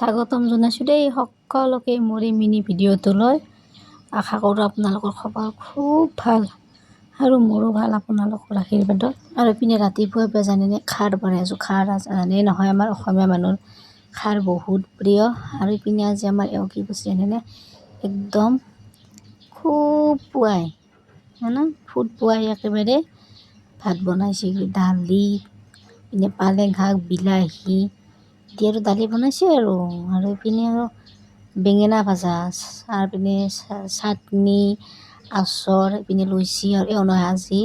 স্বাগতম জনাইছোঁ দেই সকলোকে মোৰ এই মিনি ভিডিঅ'টোলৈ। আশা কৰোঁ আপোনালোকৰ খবৰ খুব ভাল আৰু মোৰো ভাল আপোনালোকৰ আশীৰ্বাদত। আৰু ইপিনে ৰাতিপুৱা জানেনে খাৰ বনাইছোঁ। খাৰ জানেই নহয়, আমাৰ অসমীয়া মানুহৰ খাৰ বহুত প্ৰিয়। আৰু ইপিনে আজি আমাৰ এওঁ কি কৈছে জানেনে, একদম খুব পুৱাই ফুট পুৱাই একেবাৰে ভাত বনাইছে। দালি, ইপিনে পালেং শাক, বিলাহী দি আৰু দালি বনাইছে আৰু ইপিনে আৰু বেঙেনা ভাজা, আৰু ইপিনে চাটনি, আচাৰ ইপিনে লৈছে। আৰু এওঁ নহয় আজি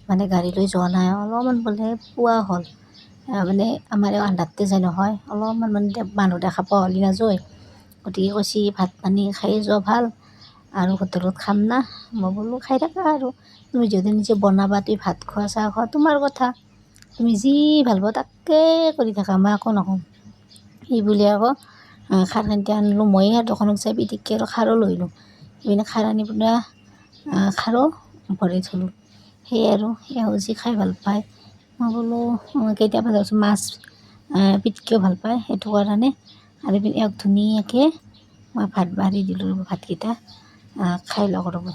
মানে গাড়ী লৈ যোৱা নাই, অলপমান বোলে পুৱা হ'ল, মানে আমাৰ এওঁ আন্ধাৰতে যায় নহয়, অলপমান মানে মানুহ দেখা পোৱা হ'লে নাযায়। গতিকে কৈছে ভাত পানী খাই যোৱা ভাল আৰু হোটেলত খাম না। মই বোলো খাই থাকা, আৰু তুমি যদি নিজে বনাবা, তুমি ভাত খোৱা চাহ খোৱা তোমাৰ কথা, তুমি যি ভাল পোৱা তাকে কৰি থাকা, মই একো নকওঁ। সি বুলি আকৌ খাৰ খান্তি আনিলোঁ। ময়ে আৰু দোকানত যাই পিটিককৈ আৰু খাৰো লৈ লওঁ। সেইপিনে খাৰ আনি পেলাই খাৰো ভৰাই থলোঁ। সেয়ে আৰু এওঁ যি খাই ভাল পায়, মই বোলো কেতিয়াবা ধৰক মাছ পিটিকিও ভাল পায়, সেইটো কাৰণে। আৰু ইপিনে এওঁক ধুনীয়াকৈ মই ভাত বাঢ়ি দিলোঁ, ভাতকেইটা খাই লওক ৰ'ব।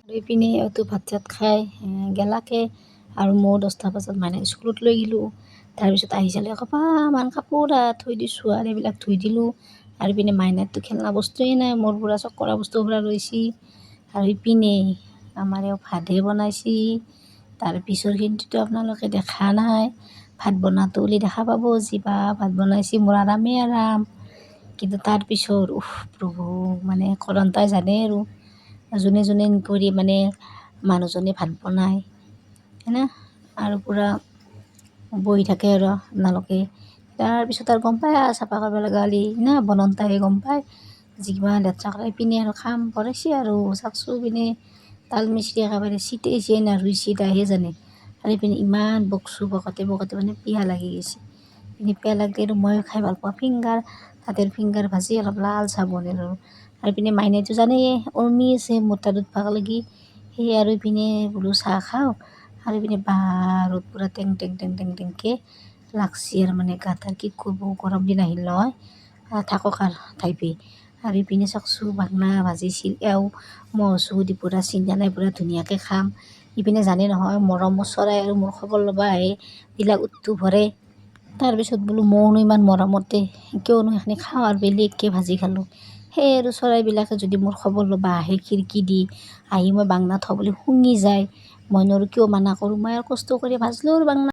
আৰু ইপিনে এওঁতো ভাত চাত খাই গেলাকে, আৰু মই 10টা বজাত মাইনাক স্কুলত লৈ গ'লোঁ। তাৰপিছত আহি চালে এসোপামান কাপোৰ থৈ দিছোঁ, আৰু এইবিলাক ধুই দিলোঁ। আৰু ইপিনে মাইনাৰতো খেলনা বস্তুৱেই নাই, মোৰ পৰা চব কৰা বস্তু পৰা লৈছে। আৰু ইপিনে আমাৰ এওঁ ভাতহে বনাইছে। তাৰ পিছৰখিনিতো আপোনালোকে দেখা নাই, ভাত বনাওঁতে বুলি দেখা পাব যিবা ভাত বনাইছে, মোৰ আৰামেই আৰাম। কিন্তু তাৰপিছত প্ৰভু, মানে কৰন্তাই জানে আৰু যোনে যোনে কৰি মানে মানুহজনে ভাত বনায় আৰু পূৰা বহি থাকে আৰু আপোনালোকে। তাৰপিছত আৰু গম পায় চাফা কৰিব লগা হ'লে বনন্তাই গম পায় যিমান লেতেৰা কৰে। পিনে আৰু খাম ভৰাইছে আৰু চাকচো, পিনে তাল মিচিৰি একেবাৰে চিটাইছে না ৰুইছে তাইহে জানে। আৰু ইপিনে ইমান বকচোঁ, বকতে মানে পিয়াহ লাগি গৈছে। পিনে পিয়াহ লাগিলে আৰু মই খাই ভাল পাওঁ তাতে ফিংগাৰ ভাজি অলপ লাল চাহ বনালোঁ। আৰু ইপিনে মাইনাইতো জানেই উৰ্মি আছে মোৰ তাত উঠবাক লাগি, সেয়ে আৰু ইপিনে বোলো চাহ খাওঁ। আৰু ইপিনে ৰ'দ পূৰা টেং টেংকৈ লাগছি, আৰু মানে গাত আৰু কি কৰিব, গৰম দিন আহিল নহয়, থাকক আৰু ঠাইপে। আৰু ইপিনে চাকচো বাগনা ভাজিছিল, এওঁ মহচু দি পূৰা চিন্তা নাই, পূৰা ধুনীয়াকৈ খাম। ইপিনে জানে নহয় মৰমৰ চৰাই আৰু মোৰ খবৰ ল'ব আহে, এইবিলাক উৎটো ভৰে। তাৰপিছত বোলো মইনো ইমান মৰমতে কিয়নো সেইখিনি খাওঁ, আৰু বেলেগকৈ ভাজি খালোঁ। সেই আৰু চৰাইবিলাকে যদি মোৰ খবৰ ল'ব আহে খিৰিকী দি আহি, মই বাংনা থওঁ বুলি শুঙি যায়, মইনো আৰু কিয় মানা কৰোঁ। মই আৰু কষ্ট কৰি ভাজলোঁ আৰু বাংনা।